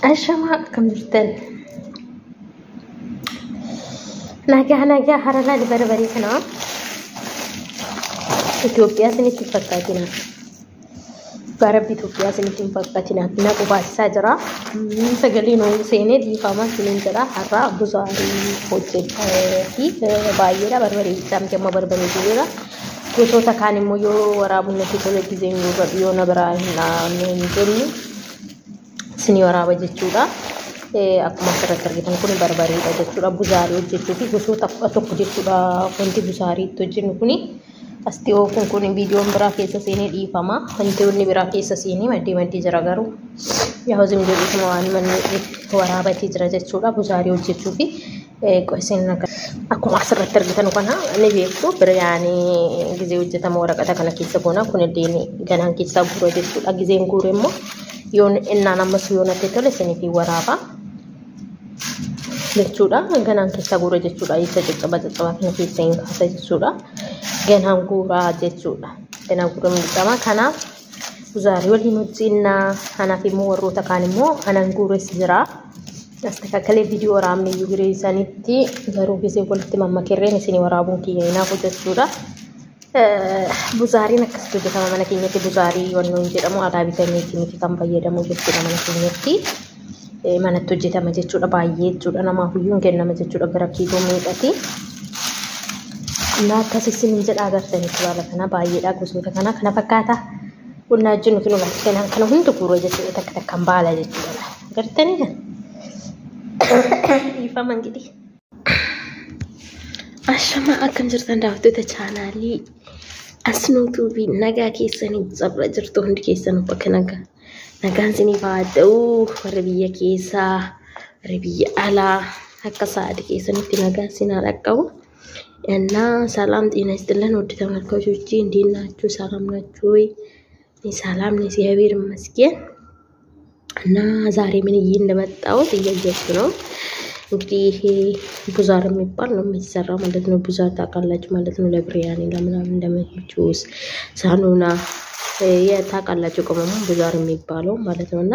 أشمع كم جرتن نجا هرلا لبربري كنا إثيوبيا سنتي فكاتنا غرب إثيوبيا سنتي فكاتنا ناقو باساجرا سجلينو سيني دي فما سنينجرا هرا بزاري هوجت في بايرا بربري سام كم بربري جيرا كوسو تكاني مويو ورابو نتي كل جزين يو نبرا هنا نجني سني ورابو جتشودا akkuma asirratti argitan kun barbareedha jechuudha buzaarii hojjechuu fi gosoota tokko jechuudha wanti buzaarii itti hojjennu kuni astiyoo kun viidiyoon biraa keessa seenee dhiifama wantoonni biraa keessa seenee maddii jira garuu yaa hojii jedhuma waan manni waraabatee jira jechuudha buzaarii hojjechuu fi qo'iseen akkuma asirratti argitan kana ni beektu biraanii gizee hojjetama waraqata kana keessa boona kun illee ganaan keessa guura jechuudha gizeen guure immoo yoon innaan ammas yoonatti tole siniif waraaba jechuudha ganaan keessa guura jechuudha isa caccaba kana keessa hin kaasa jechuudha ganaan guura jechuudha ganaan guura midhama kanaaf buzaarii waliin hojjinna kanaaf immoo warroota kaan immoo anan guures jira astakalee viidiyoo waraabne yugireessanitti garuu gisee walitti mammakeerreen isin waraabuun kiyya inaaf jechuudha buzaariin akkasitti hojjetama mana keenyatti buzaarii wannoon jedhamu aadaa bitaniitti miti kan fayyadamu jechuudha mana keenyatti manatti hojjetama jechuudha baay'ee jechuudha namaaf iyyuu hin kennama jechuudha gara kiiloo meeqati na akkasisin jedha agartanitti baala kana baay'eedha gosoota kana fakkaata qonnaa jennu kinu bakka kana hundi guura jechuudha takka takkaan baala jechuudha agartanii ifaman gidi ashama akkam jirtan daawwattoota chaanaalii asnuutuu fi nagaa keessanii sabra jirtu hundi keessan bakka nagaan sinii faada'u warra biyya keessaa warra biyya alaa akka saadi keessanitti nagaan sinaa dhaqqabu እና ሰላም ጤና ይስጥልን ወደ ተመልካቾቼ እንዴት ናችሁ ሰላም ናችሁ ወይ ሰላም ነኝ እግዚአብሔር ይመስገን እና ዛሬ ምን እንደመጣው እያያችሁ ነው እንግዲህ ቡዛር የሚባል ነው የሚሰራው ማለት ነው ቡዛር ታውቃላችሁ ማለት ነው ለብሪያኒ ለምናምን እንደምትጁስ ሳኑና የታውቃላችሁ ቆመሙ ቡዛር የሚባለው ማለት ነውና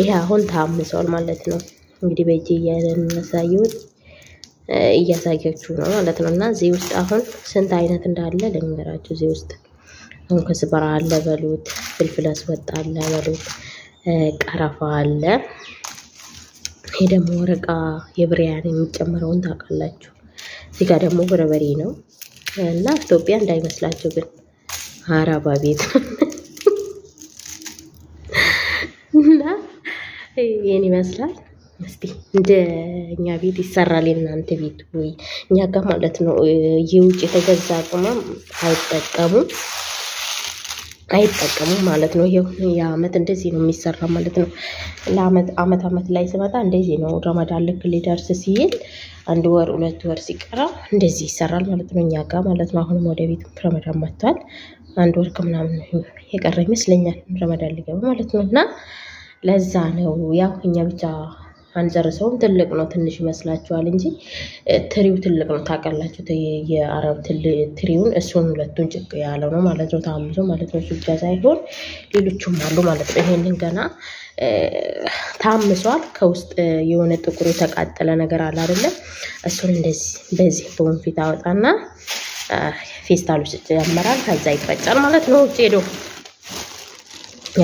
ይሄ አሁን ታምሷል ማለት ነው እንግዲህ በእጄ ያነሳዩት እያሳያችሁ ነው ማለት ነውና እዚህ ውስጥ አሁን ስንት አይነት እንዳለ ልንገራችሁ እዚህ ውስጥ አሁን ከስበራ አለ በሉት ፍልፍል አስወጣ አለ በሉት ቀረፋ አለ ይሄ ደግሞ ወረቃ የብሪያኒ የሚጨመረውን ታውቃላችሁ እዚህ ጋር ደግሞ በርበሬ ነው እና ኢትዮጵያ እንዳይመስላችሁ ግን አረባ ቤት እና ይሄን ይመስላል እስቲ እንደኛ ቤት ይሰራል እናንተ ቤት ወይ እኛ ጋር ማለት ነው የውጭ የተገዛ ቅመም አይጠቀሙ ማለት ነው ይሄው ያመት እንደዚህ ነው የሚሰራ ማለት ነው ለአመት አመት ላይ ሲመጣ እንደዚህ ነው ረመዳን ልክ ሊደርስ ሲል አንድ ወር ሁለት ወር ሲቀራ እንደዚህ ይሰራል ማለት ነው እኛ ጋር ማለት ነው አሁን ወደ ቤት ረመዳን መጥቷል አንድ ወር ከምናምን የቀረ ይመስለኛል ረመዳን ሊገባ ማለት ነውና ለዛ ነው ያው እኛ ብቻ አንጀርሰውም ትልቅ ነው ትንሽ ይመስላችኋል እንጂ ትሪው ትልቅ ነው ታውቃላችሁ የአረብ ትሪውን እሱን ሁለቱን ጭቅ ያለው ነው ማለት ነው ታምዞ ማለት ነው ሱጫ ሳይሆን ሌሎችም አሉ ማለት ነው ይሄንን ገና ታምሷል ከውስጥ የሆነ ጥቁር የተቃጠለ ነገር አለ አይደለ እሱን እንደዚህ በዚህ በወንፊት አወጣና ፌስታሉ ሲጀመራል ከዛ ይፈጫል ማለት ነው ሄዶ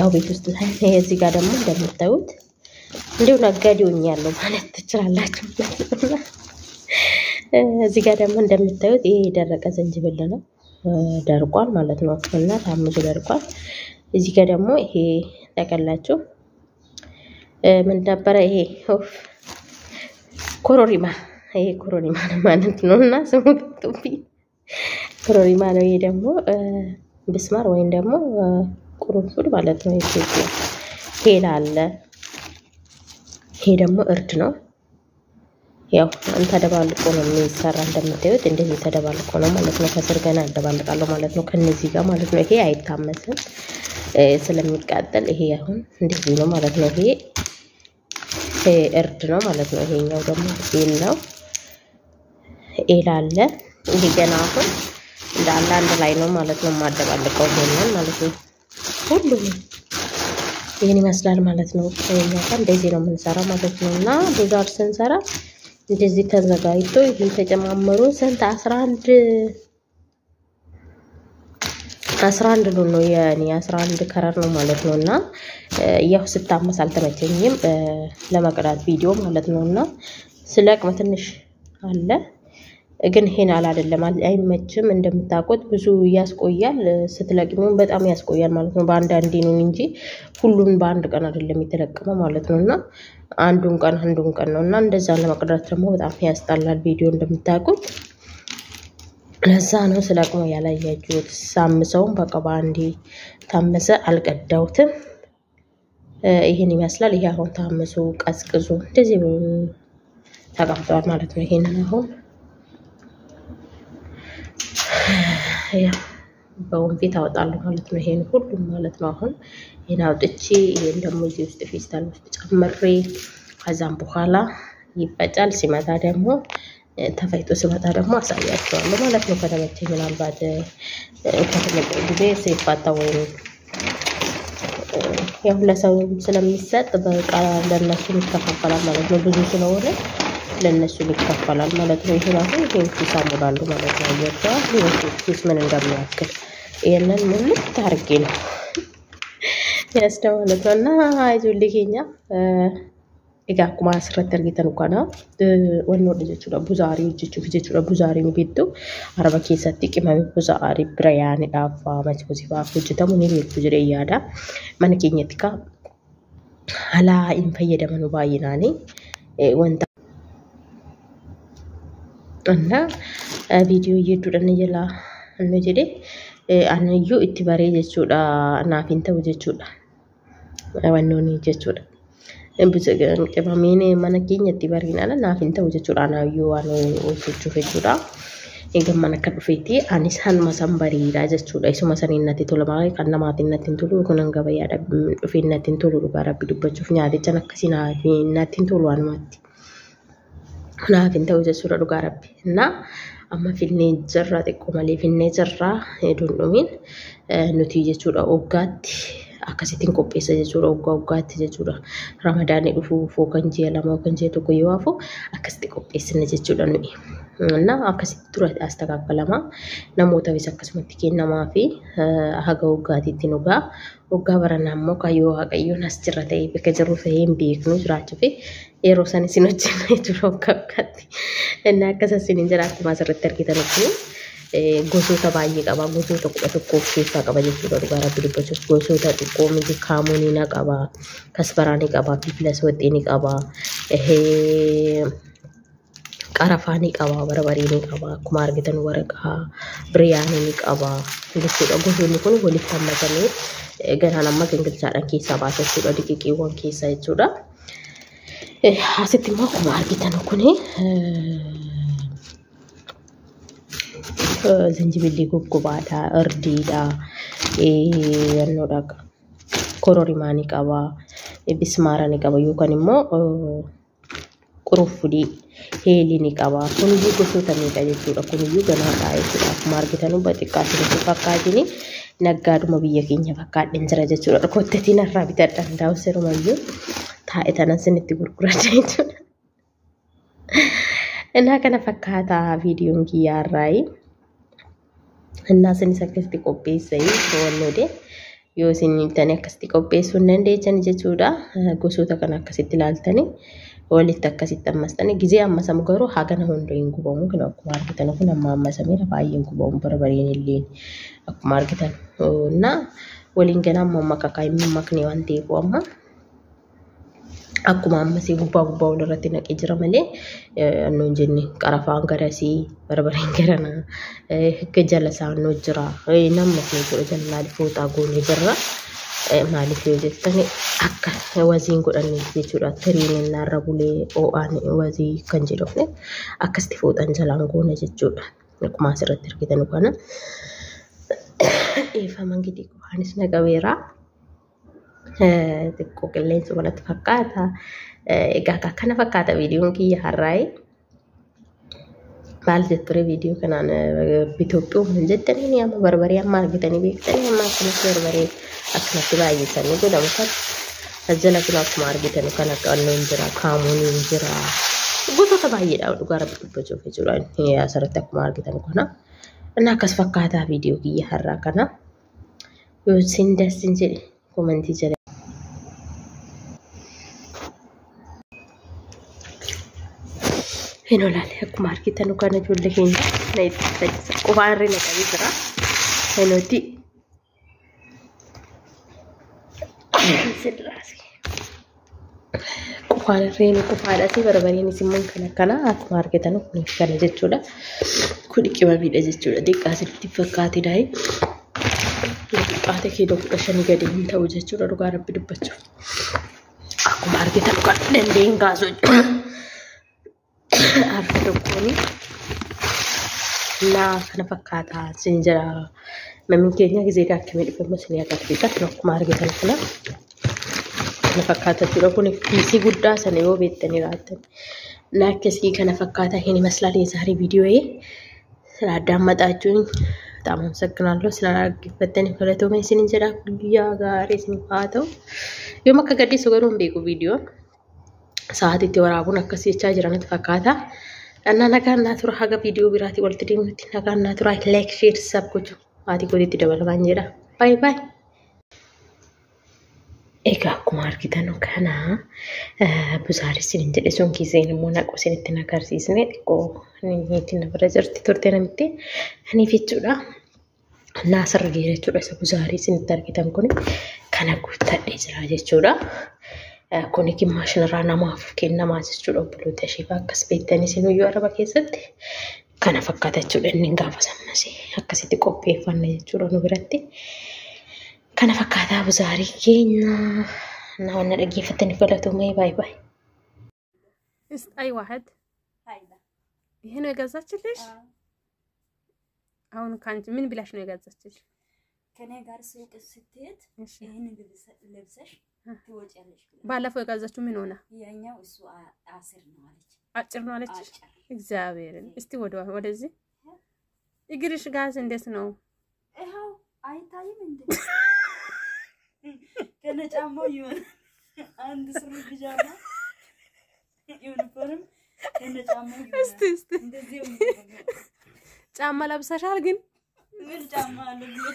ያው ቤት ውስጥ እዚህ ጋር ደግሞ እንደምታዩት እንዴው ነጋዴውኛለሁ ማለት ትችላላችሁ እዚህ ጋር ደግሞ እንደምታዩት ይሄ የደረቀ ዝንጅብል ነው ደርቋል ማለት ነው እና ታምዞ ደርቋል እዚህ ጋር ደግሞ ይሄ ተቀላችሁ ምን ነበር ይሄ ኮሮሪማ ነው ማለት ነውና ስሙ ጥቢ ኮሮሪማ ነው ይሄ ደግሞ ብስማር ወይን ደግሞ ቁርንፉድ ማለት ነው ሄላ አለ ይሄ ደግሞ እርድ ነው ያው አንተ ደባልቆ ነው የሚሰራ እንደምታዩት እንደዚህ ተደባልቆ ነው ማለት ነው ከስር ገና ደባልቃለሁ ማለት ነው ከነዚህ ጋር ማለት ነው ይሄ አይታመስም ስለሚቃጠል ይሄ አሁን እንደዚህ ነው ማለት ነው ይሄ እርድ ነው ማለት ነው ይሄኛው ደግሞ ሄል ነው ኤላለ ይሄ ገና አሁን እንዳለ አንድ ላይ ነው ማለት ነው ማደባልቀው ሆነን ማለት ነው ሁሉም ይሄን ይመስላል ማለት ነው። እኛ ጋር እንደዚህ ነው የምንሰራው ማለት ነውና ቡዛር ስንሰራ እንደዚህ ተዘጋጅቶ ይሄን ተጨማምሮ ስንት 11 ነው ያኔ 11 ከረር ነው ማለት ነውና ያው ስታመስ አልተመቸኝም ለመቅዳት ቪዲዮ ማለት ነውና ስለቅም ትንሽ አለ ግን ይሄን አይደለም አይመችም እንደምታቆጥ ብዙ ያስቆያል ስትለቅሚው በጣም ያስቆያል ማለት ነው በአንድ አንዴ ነው እንጂ ሁሉን በአንድ ቀን አይደለም የተለቀመው ማለት ነውና አንዱን ቀን ነውና እንደዛ ለመቅዳት ደግሞ በጣም ያስጣላል ቪዲዮ እንደምታቆጥ ለዛ ነው ስለቅሞ ያላያችሁት ሳምሰው በቃ በአንዴ ታመሰ አልቀዳውትም ይሄን ይመስላል ይሄ አሁን ታመሱ ቀስቅዙ እንደዚህ ተቀምጧል ማለት ነው ይሄንን አሁን ያ በወንፊት አወጣለሁ ማለት ነው ይሄን ሁሉም ማለት ነው አሁን ይሄን አውጥቼ ይሄን ደግሞ እዚህ ውስጥ ፌስታል ውስጥ ጨምሬ ከዛም በኋላ ይፈጫል ሲመጣ ደግሞ ተፈይቶ ሲመጣ ደግሞ አሳያችኋለሁ ማለት ነው ከተመቸኝ ምናልባት ከተመቸኝ ጊዜ ሲፋታ ወይ ያው ለሰው ስለሚሰጥ በቃ ለነሱ ይከፋፈላል ማለት ነው ብዙ ስለሆነ ለነሱ ይከፋፈላል ማለት ነው ይሄን አሁን ይሄን ይሳሙላሉ ማለት ነው ያያችኋል ይሄስ ምን እንደሚያክል ይሄንን ምን ታርጌ ነው ያስተዋለውና አይዞልኝኛ Akkuma asirratti argitan kana wanno jechuudha buzaari jechuudha buzaariin bidduu araba keessatti qimame buzaari bira yaaniidhaaf machiisifaaf hojjetamu ni beektu jedhee yaada mana keenyatti ka halaa hin fayyadamanu baay'inaani wanta anna viidiyoo jedhuudhaan jala annu jedhee anayyuu itti baree jechuudha naaf hin ta'u jechuudha wannooni jechuudha Buzagan kebamine mana keenyatti barinala naaf hin ta'u jechuudha anayyuu waan hojjechuuf jechuudha egaa mana kan dhufeeti anis hanuma san bariidha jechuudha isuma saniin natti tola malee kan namaatiin natti hin tolu kun hanga bayyaadha dhufee natti hin tolu dhugaa rabbi dubbachuuf nyaaticha akkasii natti hin tolu waanumatti naaf hin ta'u jechuudha dhugaa rabbi na amma finnee jirra xiqqoo malee finnee jirra hedduun nuti jechuudha oggaatti akkasitiin qopheessa jechuudha oggaatti jechuudha ramadaanni dhufu kan ji'a lama kan ji'a tokko yoo hafu akkasitti qopheessina jechuudha nuyi na akkasitti tura astaqaqalama namoota wis akkasumatti kennamaa fi haga oggaatiitti nugaa oggaa baranaa immoo kayyoo waaqayyoon as jirra ta'ee bakka jiru ta'ee hin beeknu jiraachuu fi yeroo san isin hojjenna jechuudha oggaatti inni akkasas isin jiraatti maasirratti argitanitti gosoota baay'ee qaba gosoota kudha tokko keessaa qaba jechuudha dhugaa rabbi dubbachuuf gosoota xiqqoo miti kaamuunii na qaba kasbaraanii qaba piipilas waxxii qaba qarafaanii qaba barbariin qaba akkuma argitan waraqaa biriyaanii qaba jechuudha gosoonni kun walitti hammatanii ganaan amma gingilchaadhaan keessaa baasa jechuudha diqiqiiwwan keessaa jechuudha asitti immoo akkuma argitan kun zanjibilli guggubaadha irdiidha yannoodha kororimaanii qaba bismaaranii qaba yookaan immoo quruffudii heelini qaba kuniyyuu gosoota meeqa jechuudha kuniyyuu ganaadha jechuudha akkuma argitan xiqqaatti fakkaatini naggaaduma biyya keenya fakkaadhen jira jechuudha dhokottetiin irraa bitadha danda'u seerumayyuu taa'e tanan sinitti gurgurachaa jechuudha innaa kana fakkaata viidiyoon kiyyaarraayi innaa sinis akkasitti qopheessanii boonnoode yoo isin tani akkasitti qopheessuu hin dandeessan jechuudha gosoota kana akkasitti ilaaltanii walitti akkasitti ammasanii gizee ammasamu garuu hagana hunda hin gubamu kan akkuma argitan kun amma ammasameera baay'een gubamu barbariin illee akkuma argitan na waliin gana amma makaka hin makne waan ta'eef amma akkuma ammasii gubbaa walirratti naqee jira malee annoon jenne qarafaan garasii barbariin garana jala saanoo jira nammas ne godha jallali fooxaa goonee jirra maaliif yoo jettani akka waziin godhanne jechuudha tiriin narra bulee oo'aan wazii kan jedhufne akkasitti fooxaan jalaan goona jechuudha akkuma asirratti argitan kana eefaman gidi anis naqabeera xiqqoo qilleensa walatti fakkaata egaa kana fakkaata viidiyoon kiyya har'aayi maal jettore viidiyoo kanaan Itoophiyaa man jettanii amma barbarii amma argitanii beektanii amma akkanatti barbarii akkanatti baay'isanii godhamu kan ajjala kun akkuma argitan kan akka annoon jira kaamuun jira gosoota baay'eedha dhugaa rabbi dubbachuuf jechuudha asirratti akkuma argitan kana እና akkas fakkaataa viidiyoo kiyya har'aa kana yoo isin dassin jedhe komentii jala Henolale akkuma argitan kana ijoollee keenya na itti fayyisa qofaan irree naqamee jira henoti sirraasi qofaan irree ni qofaadhaati barbareen isimmoo kan akkana akkuma argitan kun kana jechuudha kun qimamiidha jechuudha xiqqaasitti fakkaate daayi xiqqaate kiiloo 15 gadi hin ta'u jechuudha dhugaa rabbi dubbachuuf akkuma argitan kan dandeen gaasoo arga tokkooni na kana fakkaata sinjira mamin keenya gizeedha akkame dhufeemo sinii agarsiisa akkuma argitan kana fakkaata jechuudha kun kiisii guddaa sana yoo beektanii raattan na akkasii kana fakkaata hin imaslaalee saarii viidiyoo slaadammatachuun በጣም አመሰግናለሁ ስላላግበተን ፈለተው መስን እንጀራ ጉያ ጋር ሲንፋተው የመከ ገዲስ ወገሩን ቤቁ ቪዲዮ ሰዓት ይተወራቡን አከሲቻ ጅራነት ፈካታ እና ነጋና ቱራ ሀገ ቪዲዮ ቢራቲ ወልትዲምት ነጋና ቱራ ላይክ ሼር ሰብኩ አቲ ጎዲት ደበለማን ጀራ ባይ ባይ Eka akkuma argitan kana busaaressin hin jedhe sun kiiseen immoo naqu isinitti agarsiisne xiqqoo niitiin nafarra jirti turte namitti aniif jechuudha. Naasarra geera jechuudha isa busaaressin argitan kun kana guuttadhee jira jechuudha. Kuni maashinarraa namaaf kennamaa jechuudha obboloota isheef akkas beektanii sinuyyuu araba keessatti kana fakkaata jechuudha inni gaafa sammasee akkasitti qopheeffanna jechuudha nu biratti. كان فكاتا بزاري كينا نحن نلاقي فتني فلاتو ماي باي باي است أي واحد هايدا هنا يجازتش ليش؟ هون كانت من بلاش نو يجازتش كان يجار سوق الستات هنا لبسش توج عليش بالا فوق يجازتش من هنا يعني وسوا عصر نوالج عصر نوالج إكزابيرن استودوا ودزي يجريش جاز إندس نو إيه أي تايم إندس كنا جامو يون عند سرور بيجاما يونيفورم كنا جامو يون است جامو لابسة شالجن من جامو لبلو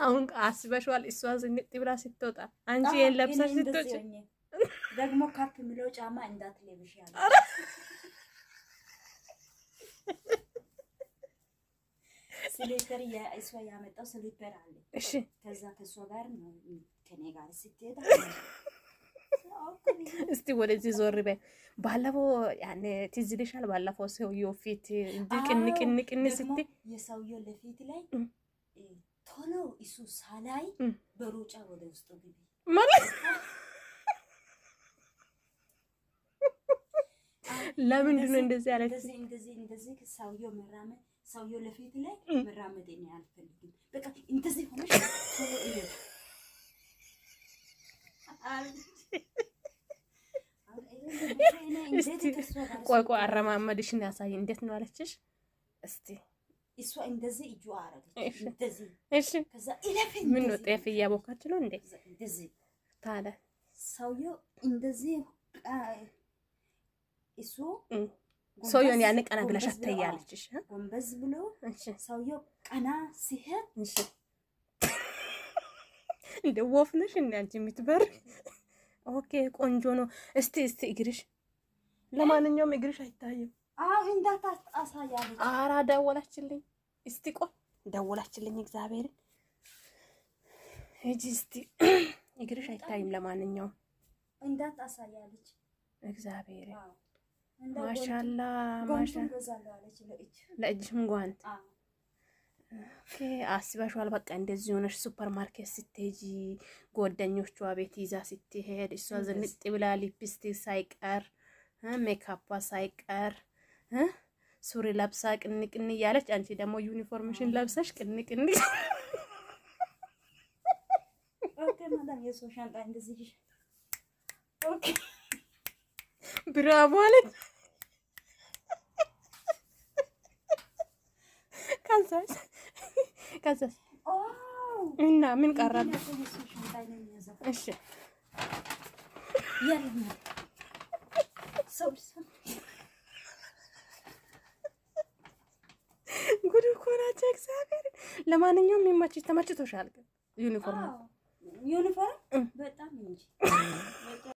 أون عصبة شوال إسواز النت برا ستوتا أنجي لابسة ستوتا دعمو كارت ملو جامو عندها تلفزيون سليبر يا إسوا يا متى سليبر عليه. إيش؟ كذا كسوغر كني قال ستة. استوى زور ربع. بالله يعني تزيدش على بالله فوسه يوفيت ديك إنك ستة. يسوي اللي فيت لي. تلو إسوس هلاي بروج أول استوبي. ماله؟ لا من دون إندزي على. إندزي كسويه مرامة. سويو لفيت لي مرامديني على الفيلم بقى انت زي هونش سووا ايه ቆይ አረማመድሽን ያሳይ እንዴት ነው አለችሽ እስቲ እሷ እንደዚህ እጁ አረገች እንደዚህ እሺ ከዛ ኢለፈን ምን ነው ጤፍ እያቦካች ነው እንዴ እንደዚህ ታዲያ ሰውየው እንደዚህ እሱ ሰውየውን ያን ቀና ብለሽ አትያለችሽ ጎንበዝ ብሎ ሰውየው ቀና ሲሄድ እሺ እንደ ወፍ ነሽ እንዴ አንቺ የምትበር ኦኬ ቆንጆ ነው እስቲ እግርሽ ለማንኛውም እግርሽ አይታይም እንዳታ አሳያለች አራ ደወላችልኝ እስቲ ቆይ ደወላችልኝ እግዚአብሔር ሂጂ እስቲ እግርሽ አይታይም ለማንኛውም እንዳታ አሳያለች እግዚአብሔር ማሻአላ ማሻአላ ለእጅም ጓንት ኦኬ አስባሽዋል በቃ እንደዚህ ሆነሽ ሱፐር ማርኬት ስትሄጂ ጓደኞቿ ቤት ይዛ ስትሄድ እሷ ዝንጥ ብላ ሊፕስቲክ ሳይቀር ሜካፕ ሳይቀር ሱሪ ለብሳ ቅንቅን ያለች አንቺ ደግሞ ዩኒፎርምሽን ለብሰሽ ቅንቅን ኦኬ ማዳም የሶሻል ጣ እንደዚህ ኦኬ ብራቮ አለች ከዛስ እና ምን ቀረብ? እሺ ያለና ሰው ጉድ እኮ ናቸው እግዚአብሔር። ለማንኛውም የሚመችሽ ተመችቶሻል ግን ዩኒፎርም በጣም እንጂ